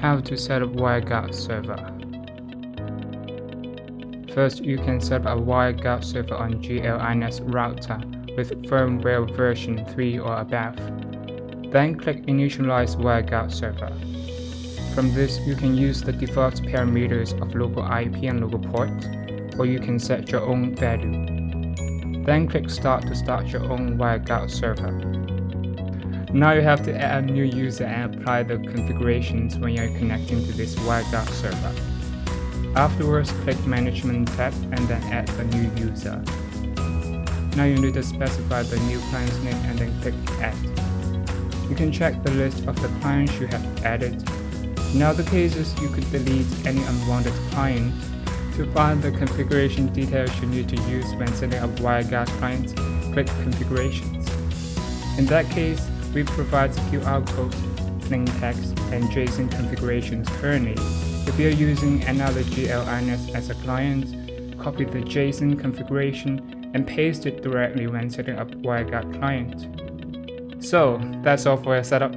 How to set up WireGuard server. First, you can set up a WireGuard server on GL.iNet's router with firmware version 3 or above. Then click Initialize WireGuard server. From this, you can use the default parameters of local IP and local port, or you can set your own value. Then click Start to start your own WireGuard server. Now you have to add a new user and apply the configurations when you're connecting to this WireGuard server. Afterwards, click Management tab and then add a new user. Now you need to specify the new client's name and then click Add. You can check the list of the clients you have added. In other cases, you could delete any unwanted client. To find the configuration details you need to use when setting up WireGuard clients, click Configurations. In that case, we provide QR code, plain text, and JSON configurations currently. If you're using another GL.iNet as a client, copy the JSON configuration and paste it directly when setting up WireGuard client. So, that's all for your setup.